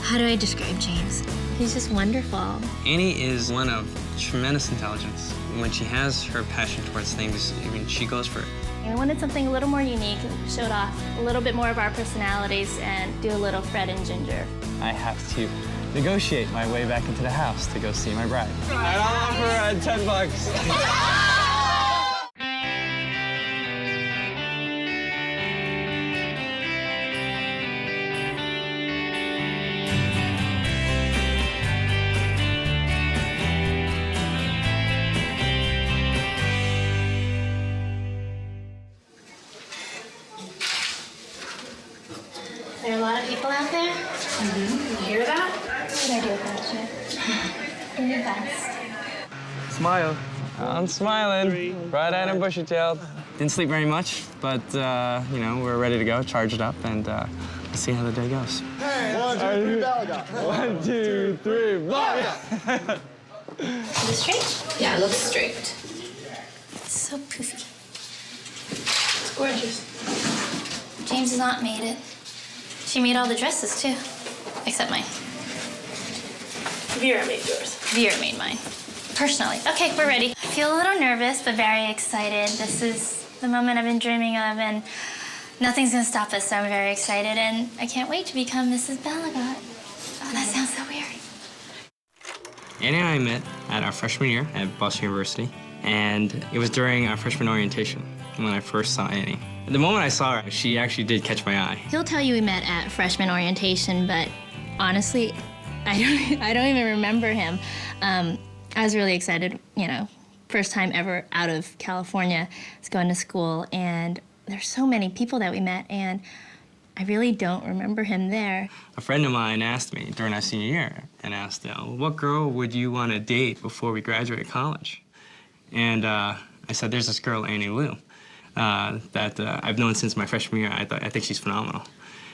How do I describe James? He's just wonderful. Annie is one of tremendous intelligence. When she has her passion towards things, I mean, she goes for it. I wanted something a little more unique, showed off a little bit more of our personalities and do a little Fred and Ginger. I have to negotiate my way back into the house to go see my bride. I'll offer $10. There are a lot of people out there. You hear that? What did I do with that shit? You're the best. Smile. I'm smiling. Bright-eyed and bushy-tailed. Didn't sleep very much, but, you know, we're ready to go, charged up, and let's see how the day goes. Hey, 1, 2, 3, Balaga. 1, 2, 3, Balaga. Is it straight? Yeah, it looks straight. It's so poofy. It's gorgeous. James's aunt made it. She made all the dresses, too. Except mine. Vera made yours. Vera made mine. Personally. Okay, we're ready. I feel a little nervous, but very excited. This is the moment I've been dreaming of, and nothing's gonna stop us, so I'm very excited, and I can't wait to become Mrs. Balagot. Oh, that sounds so weird. Annie and I met at our freshman year at Boston University, and it was during our freshman orientation when I first saw Annie. The moment I saw her, she actually did catch my eye. He'll tell you we met at freshman orientation, but honestly, I don't even remember him. I was really excited, you know, first time ever out of California. I was going to school, and there's so many people that we met, and I really don't remember him there. A friend of mine asked me during our senior year, and asked, what girl would you want to date before we graduate college? And I said, there's this girl, Annie Lou, that I've known since my freshman year. I think she's phenomenal.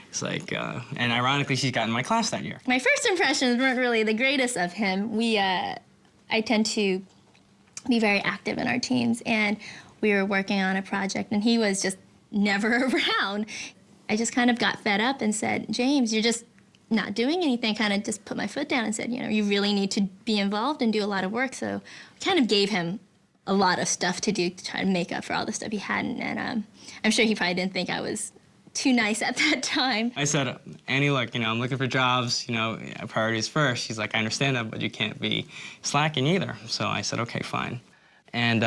It's like, and ironically, she's got in my class that year. My first impressions weren't really the greatest of him. I tend to be very active in our teams, and we were working on a project, and he was just never around. I just kind of got fed up and said, James, you're just not doing anything. Kind of just put my foot down and said, you know, you really need to be involved and do a lot of work. So I kind of gave him a lot of stuff to do to try to make up for all the stuff he hadn't, and I'm sure he probably didn't think I was too nice at that time. I said, Annie, look, you know, I'm looking for jobs, you know, priorities first. She's like, I understand that, but you can't be slacking either. So I said, okay, fine. And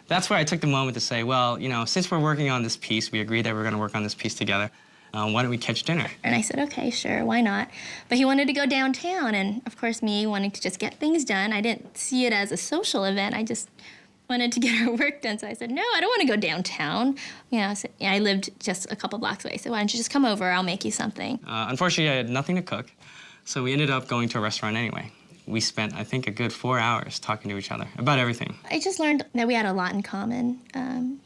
that's where I took the moment to say, well, you know, since we're working on this piece, we agreed that we're gonna work on this piece together. Why don't we catch dinner? And I said, okay, sure, why not? But he wanted to go downtown, and of course, me wanting to just get things done, I didn't see it as a social event. I just wanted to get our work done, so I said, no, I don't want to go downtown. You know, so, yeah, I lived just a couple blocks away, so why don't you just come over, I'll make you something. Unfortunately, I had nothing to cook, so we ended up going to a restaurant anyway. We spent, I think, a good 4 hours talking to each other about everything. I just learned that we had a lot in common,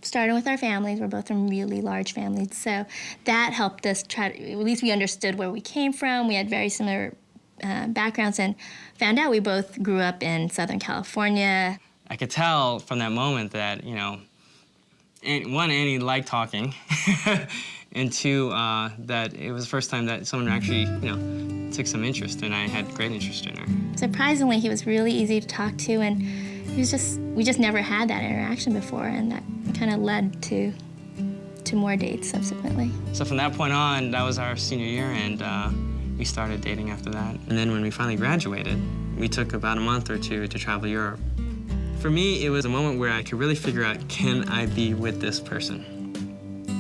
starting with our families. We're both from really large families, so that helped us at least we understood where we came from. We had very similar backgrounds, and found out we both grew up in Southern California. I could tell from that moment that, you know, one, Annie liked talking, and two, that it was the first time that someone actually, you know, took some interest, and I had great interest in her. Surprisingly, he was really easy to talk to, and we just never had that interaction before, and that kind of led to more dates subsequently. So from that point on, that was our senior year, and we started dating after that. And then when we finally graduated, we took about a month or two to travel Europe. For me, it was a moment where I could really figure out, can I be with this person?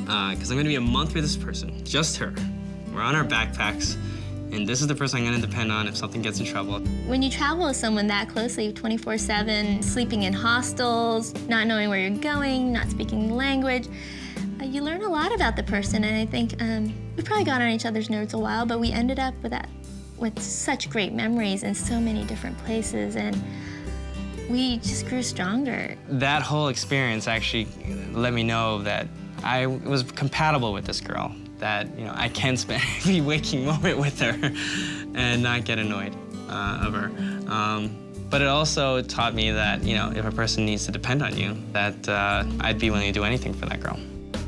Because I'm gonna be a month with this person, just her. We're on our backpacks, and this is the person I'm gonna depend on if something gets in trouble. When you travel with someone that closely, 24/7, sleeping in hostels, not knowing where you're going, not speaking the language, you learn a lot about the person, and I think we probably got on each other's nerves a while, but we ended up with such great memories in so many different places, and we just grew stronger. That whole experience actually let me know that I was compatible with this girl, that, you know, I can spend every waking moment with her and not get annoyed of her. But it also taught me that, you know, if a person needs to depend on you, that I'd be willing to do anything for that girl.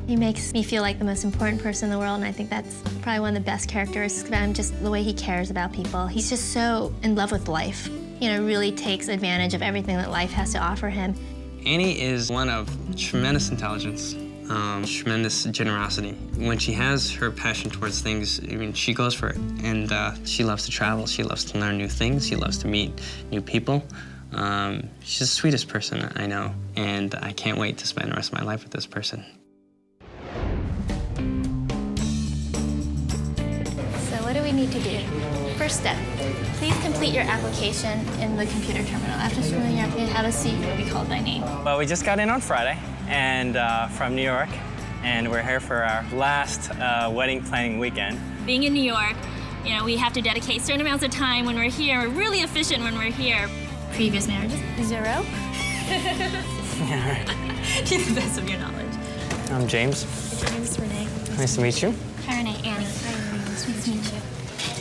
He makes me feel like the most important person in the world, and I think that's probably one of the best characteristics about him, just the way he cares about people. He's just so in love with life. You know, really takes advantage of everything that life has to offer him. Annie is one of tremendous intelligence, tremendous generosity. When she has her passion towards things, I mean, she goes for it. And she loves to travel, she loves to learn new things, she loves to meet new people. She's the sweetest person I know, and I can't wait to spend the rest of my life with this person. So what do we need to do? First step, please complete your application in the computer terminal. After filling your application, have a seat, you'll be called by name. Well, we just got in on Friday and from New York, and we're here for our last wedding planning weekend. Being in New York, you know, we have to dedicate certain amounts of time when we're here. We're really efficient when we're here. Previous marriages? 0. Yeah, right. To the best of your knowledge. I'm James. James, Renee. Nice to meet you. Hi, Renee. Annie. Hi, nice to meet you.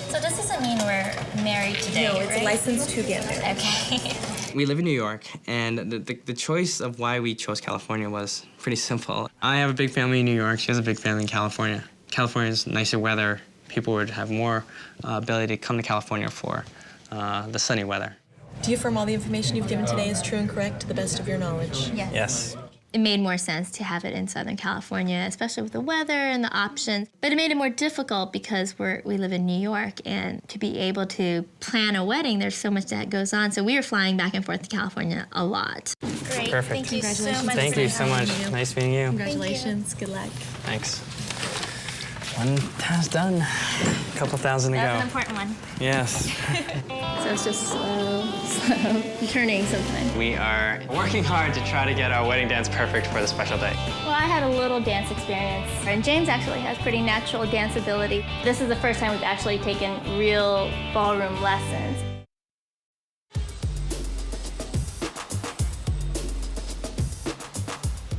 So this doesn't mean we're married today, No, it's right? a license to get married. Okay. We live in New York, and the choice of why we chose California was pretty simple. I have a big family in New York, she has a big family in California. California's nicer weather. People would have more ability to come to California for the sunny weather. Do you affirm all the information you've given today is true and correct to the best of your knowledge? Yes. It made more sense to have it in Southern California, especially with the weather and the options. But it made it more difficult because we live in New York, and to be able to plan a wedding, there's so much that goes on. So we were flying back and forth to California a lot. Great. Perfect. Thank you so much. Thank you so much. Nice meeting you. Congratulations. Good luck. Thanks. One task done. A couple thousand to That's an go. important one. Yes. So it's just slow turning sometimes. We are working hard to try to get our wedding dance perfect for the special day. Well, I had a little dance experience, and James actually has pretty natural dance ability. This is the first time we've actually taken real ballroom lessons.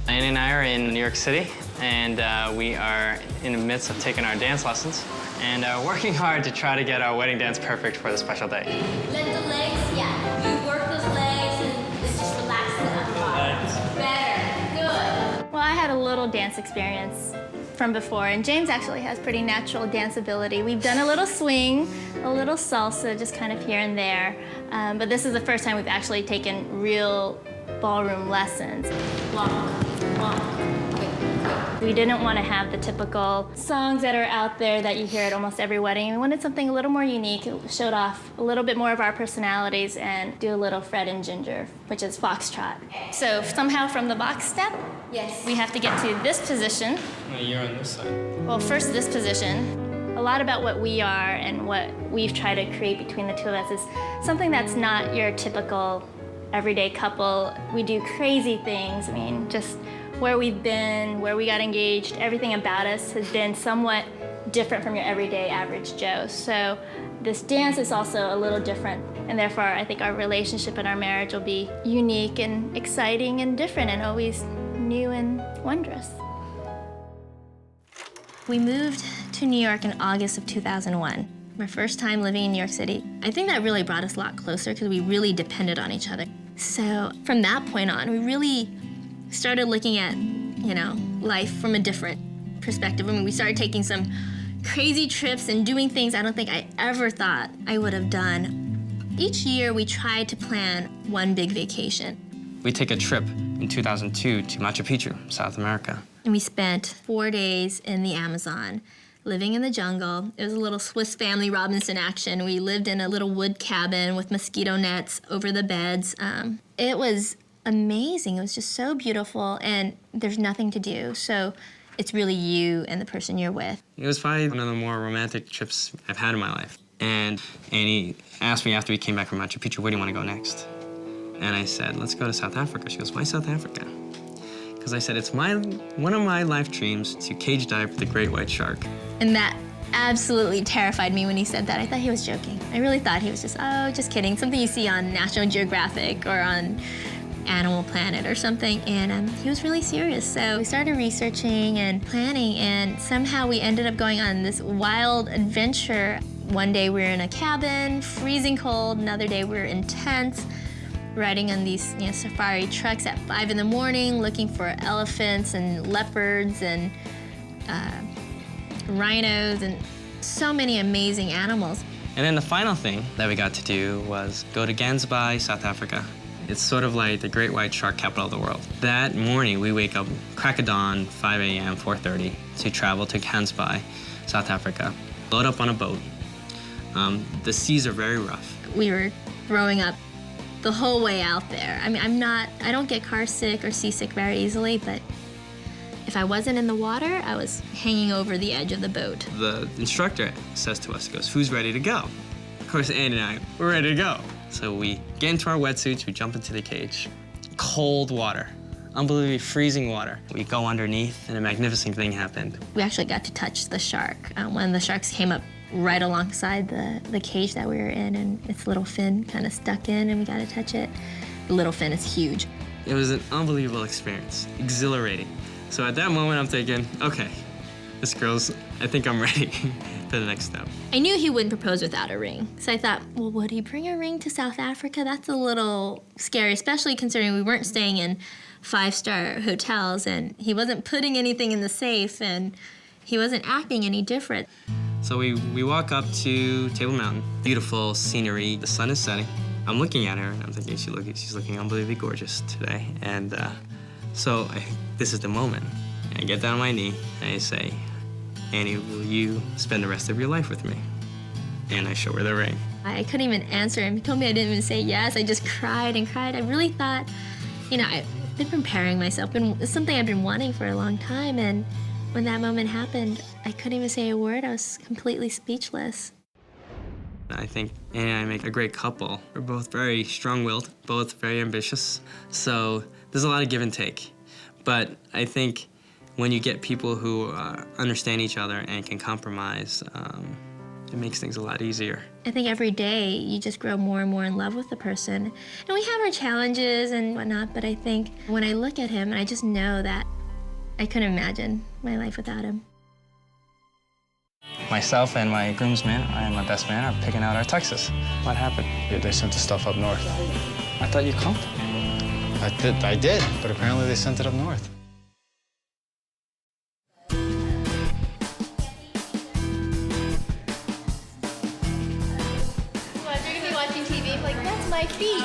Annie and I are in New York City, and we are in the midst of taking our dance lessons and working hard to try to get our wedding dance perfect for the special day. Let the legs, you work those legs and just relax the upper body. Better, good. Well, I had a little dance experience from before, and James actually has pretty natural dance ability. We've done a little swing, a little salsa, just kind of here and there, but this is the first time we've actually taken real ballroom lessons. Walk, walk, quick, quick. We didn't want to have the typical songs that are out there that you hear at almost every wedding. We wanted something a little more unique. It showed off a little bit more of our personalities and do a little Fred and Ginger, which is foxtrot. So somehow from the box step, we have to get to this position. No, you're on this side. Well, first this position. A lot about what we are and what we've tried to create between the two of us is something that's not your typical everyday couple. We do crazy things. I mean, just where we've been, where we got engaged, everything about us has been somewhat different from your everyday average Joe. So this dance is also a little different, and therefore I think our relationship and our marriage will be unique and exciting and different and always new and wondrous. We moved to New York in August of 2001. My first time living in New York City. I think that really brought us a lot closer because we really depended on each other. So from that point on, we really started looking at, life from a different perspective. I mean, we started taking some crazy trips and doing things I don't think I ever thought I would have done. Each year, we tried to plan one big vacation. We take a trip in 2002 to Machu Picchu, South America. And we spent 4 days in the Amazon, living in the jungle. It was a little Swiss Family Robinson action. We lived in a little wood cabin with mosquito nets over the beds. It was amazing. It was just so beautiful, and there's nothing to do. So it's really you and the person you're with. It was probably one of the more romantic trips I've had in my life. And Annie asked me after we came back from Machu Picchu, where do you want to go next? And I said, let's go to South Africa. She goes, why South Africa? Because I said, it's one of my life dreams to cage dive with the great white shark. And that absolutely terrified me when he said that. I thought he was joking. I really thought he was just kidding. Something you see on National Geographic or on Animal Planet or something. And he was really serious. So we started researching and planning, and somehow we ended up going on this wild adventure. One day we were in a cabin, freezing cold. Another day we were in tents. riding on these safari trucks at 5 in the morning, looking for elephants and leopards and rhinos and so many amazing animals. And then the final thing that we got to do was go to Gansby, South Africa. It's sort of like the great white shark capital of the world. That morning, we wake up crack of dawn, 5 a.m., 4:30, to travel to Gansby, South Africa. Load up on a boat. The seas are very rough. We were throwing up the whole way out there. I mean, I don't get car sick or seasick very easily, but if I wasn't in the water, I was hanging over the edge of the boat. The instructor says to us, he goes, "Who's ready to go?" Of course, Andy and I, we're ready to go. So we get into our wetsuits, we jump into the cage. Cold water, unbelievably freezing water. We go underneath, and a magnificent thing happened. We actually got to touch the shark. One of the sharks came up right alongside the cage that we were in, and its little fin kind of stuck in, and we got to touch it. The little fin is huge. It was an unbelievable experience, exhilarating. So at that moment, I'm thinking, okay, I think I'm ready for the next step. I knew he wouldn't propose without a ring. So I thought, well, would he bring a ring to South Africa? That's a little scary, especially considering we weren't staying in 5-star hotels and he wasn't putting anything in the safe and he wasn't acting any different. So we walk up to Table Mountain, beautiful scenery, the sun is setting. I'm looking at her and I'm thinking she's looking unbelievably gorgeous today. And so this is the moment. And I get down on my knee and I say, "Annie, will you spend the rest of your life with me?" And I show her the ring. I couldn't even answer him. He told me I didn't even say yes. I just cried and cried. I really thought, I've been preparing myself. It's something I've been wanting for a long time. And when that moment happened, I couldn't even say a word. I was completely speechless. I think Annie and I make a great couple. We're both very strong-willed, both very ambitious. So there's a lot of give and take. But I think when you get people who understand each other and can compromise, it makes things a lot easier. I think every day you just grow more and more in love with the person. And we have our challenges and whatnot, but I think when I look at him, I just know that I couldn't imagine my life without him. Myself and my groomsman and my best man are picking out our tuxes. What happened? Yeah, they sent the stuff up north. I thought you called. I did, but apparently they sent it up north. My feet.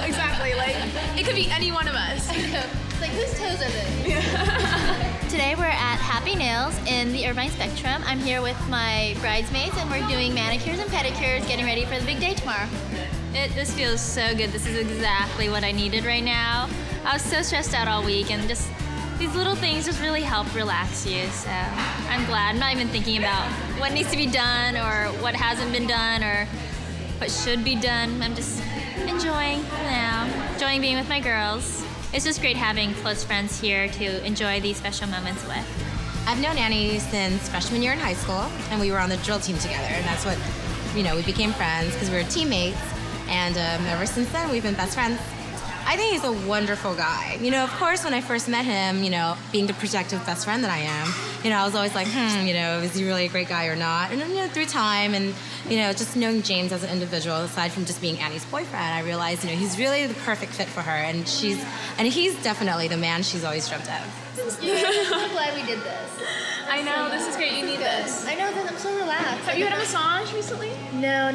Exactly. Like, it could be any one of us. It's like, whose toes are they? Today we're at Happy Nails in the Irvine Spectrum. I'm here with my bridesmaids and we're doing manicures and pedicures, getting ready for the big day tomorrow. This feels so good. This is exactly what I needed right now. I was so stressed out all week and just these little things just really help relax you. So I'm glad. I'm not even thinking about what needs to be done or what hasn't been done or what should be done. I'm just enjoying now, enjoying being with my girls. It's just great having close friends here to enjoy these special moments with. I've known Annie since freshman year in high school, and we were on the drill team together, and that's what, we became friends because we were teammates, and ever since then, we've been best friends. I think he's a wonderful guy. Of course, when I first met him, being the projective best friend that I am, I was always like, is he really a great guy or not? And then, through time and, just knowing James as an individual, aside from just being Annie's boyfriend, I realized, he's really the perfect fit for her, and he's definitely the man she's always dreamt of. I'm so glad we did this. I know, this is great. You need this. I know, that I'm so relaxed. Have you had a massage recently? No,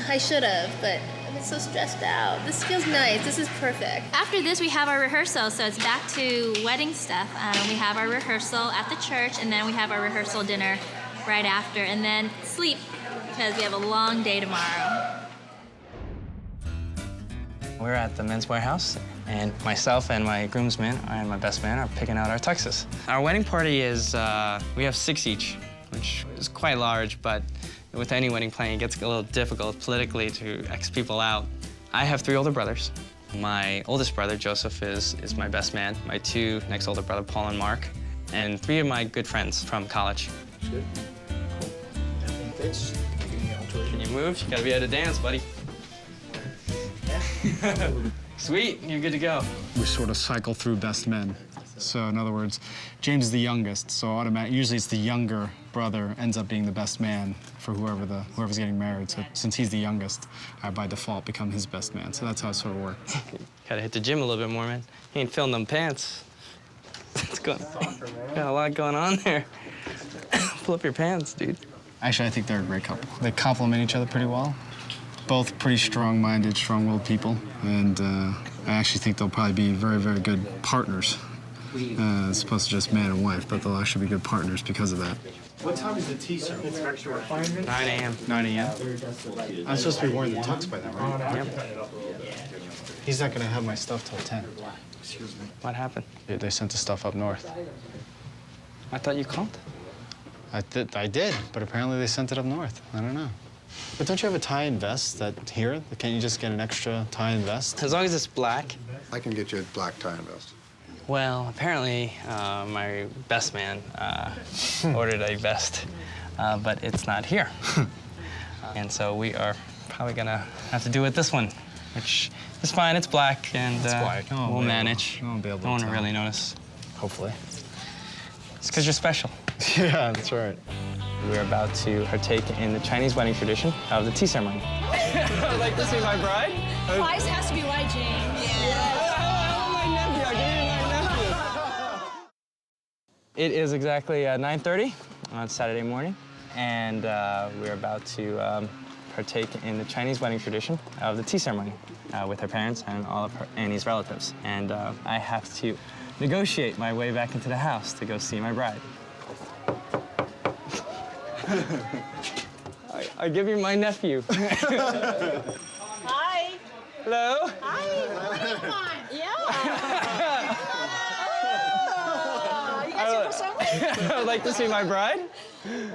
I should have, but I've been so stressed out. This feels nice. This is perfect. After this, we have our rehearsal, so it's back to wedding stuff. We have our rehearsal at the church, and then we have our rehearsal dinner right after, and then sleep, because we have a long day tomorrow. We're at the men's warehouse, and myself and my groomsman and my best man are picking out our tuxes. Our wedding party is, we have 6 each, which is quite large, but with any wedding planning, it gets a little difficult politically to X people out. I have 3 older brothers. My oldest brother, Joseph, is my best man. My 2 next older brother, Paul and Mark, and 3 of my good friends from college. Good. Cool. Can you move? You gotta be able to dance, buddy. Sweet, you're good to go. We sort of cycle through best men. So in other words, James is the youngest, so usually it's the younger brother ends up being the best man for whoever's getting married. So since he's the youngest, I by default become his best man. So that's how it sort of works. Gotta hit the gym a little bit more, man. He ain't filling them pants. Got a lot going on there. Pull up your pants, dude. Actually, I think they're a great couple. They complement each other pretty well. Both pretty strong-minded, strong-willed people, and I actually think they'll probably be very, very good partners, as opposed to just man and wife, but they'll actually be good partners because of that. What time is the tea service? 9 a.m. 9 a.m. I'm supposed to be wearing the tux by then, right? Yep. He's not gonna have my stuff till 10. Excuse me. What happened? They sent the stuff up north. I thought you called. I did, but apparently they sent it up north. I don't know. But don't you have a tie and vest here? Can't you just get an extra tie and vest? As long as it's black. I can get you a black tie and vest. Well, apparently my best man ordered a vest, but it's not here. And so we are probably gonna have to do with this one, which is fine. It's black, and we'll manage. No one will really notice. Hopefully. It's because you're special. Yeah, that's right. We're about to partake in the Chinese wedding tradition of the tea ceremony. I'd like to see my bride. Price has to be right, James. It is exactly 9:30 on Saturday morning, and we're about to partake in the Chinese wedding tradition of the tea ceremony with her parents and all of Annie's relatives. And I have to negotiate my way back into the house to go see my bride. I give you my nephew. Hi. Hello? Hi. What do you want? Yeah. You got your present? I'd like to see my bride.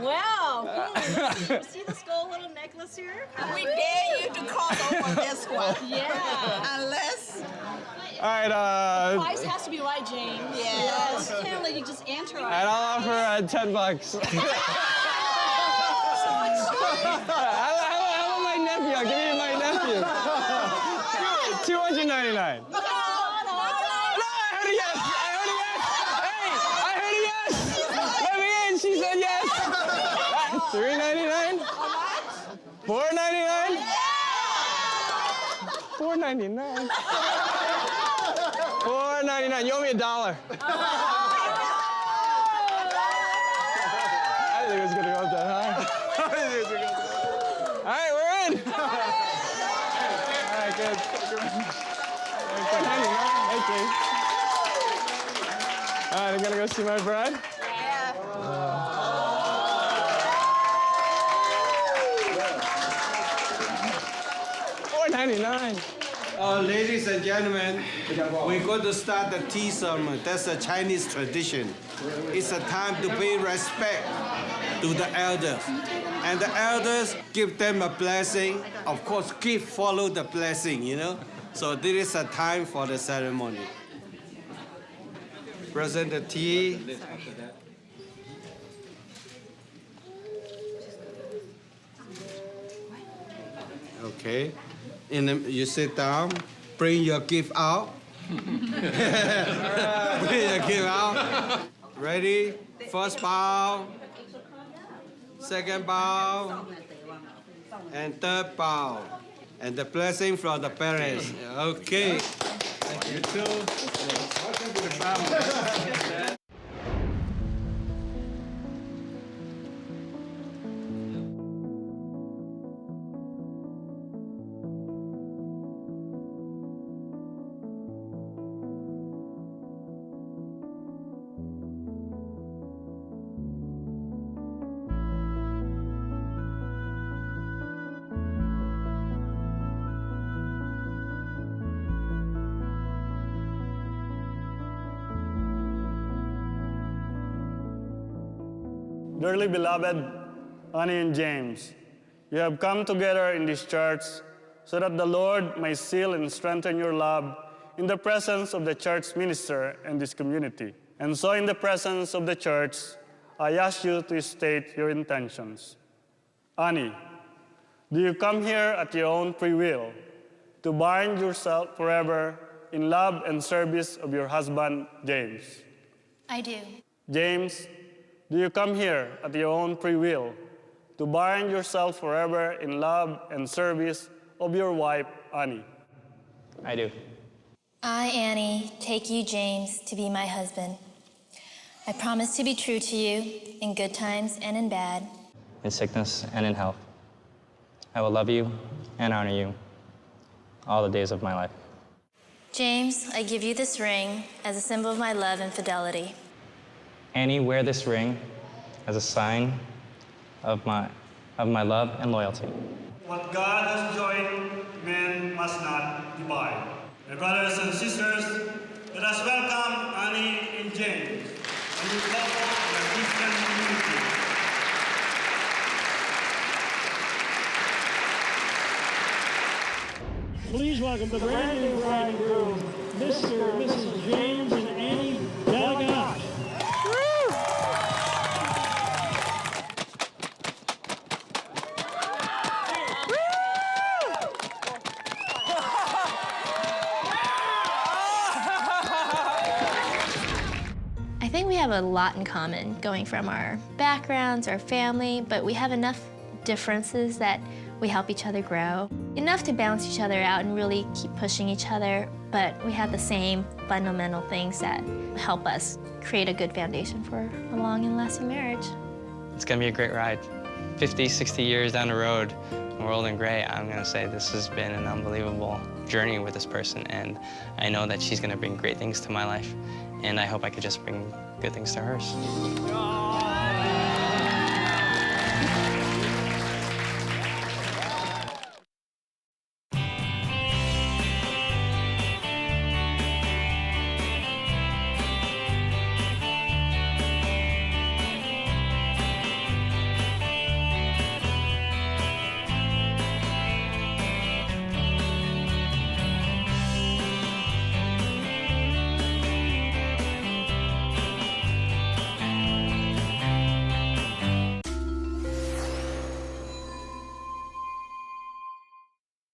Wow. You see this gold little necklace here? We dare you to cross over this one. Yeah. Unless. All right, Price has to be right, James. Yes. Can't let you just enter. and I'll offer $10. How about my nephew? I'll give you my nephew. $299. No, I heard a yes. Hey, I heard a yes. Let me in. She said yes. $3.99. $4.99. $4.99. $4.99. You owe me $1. I didn't think it was gonna go up that high. All right, we're in. All right, good. Okay. All right, I'm gonna go see my bride. $4.99. Ladies and gentlemen, we're going to start the tea ceremony. That's a Chinese tradition. It's a time to pay respect to the elders. And the elders give them a blessing. Of course, gift follow the blessing, you know? So this is a time for the ceremony. Present the tea. Okay. You sit down, bring your gift out. Bring your gift out. Ready? First bow, second bow, and third bow. And the blessing from the parents. Okay. You too. Welcome to the family. Dearly beloved Annie and James, you have come together in this church so that the Lord may seal and strengthen your love in the presence of the church minister and this community. And so in the presence of the church, I ask you to state your intentions. Annie, do you come here at your own free will to bind yourself forever in love and service of your husband, James? I do. James, do you come here at your own free will to bind yourself forever in love and service of your wife, Annie? I do. I, Annie, take you, James, to be my husband. I promise to be true to you in good times and in bad. In sickness and in health. I will love you and honor you all the days of my life. James, I give you this ring as a symbol of my love and fidelity. Annie, wear this ring as a sign of my love and loyalty. What God has joined, man must not divide. My brothers and sisters, let us welcome Annie and James, a new couple in our Christian community. Please welcome the brand new bride and groom, Mr. and Mrs. James and Annie Delgado. I think we have a lot in common, going from our backgrounds, our family, but we have enough differences that we help each other grow. Enough to balance each other out and really keep pushing each other, but we have the same fundamental things that help us create a good foundation for a long and lasting marriage. It's gonna be a great ride. 50, 60 years down the road, we're old and gray, I'm gonna say this has been an unbelievable journey with this person, and I know that she's gonna bring great things to my life, and I hope I could just bring good things to hers.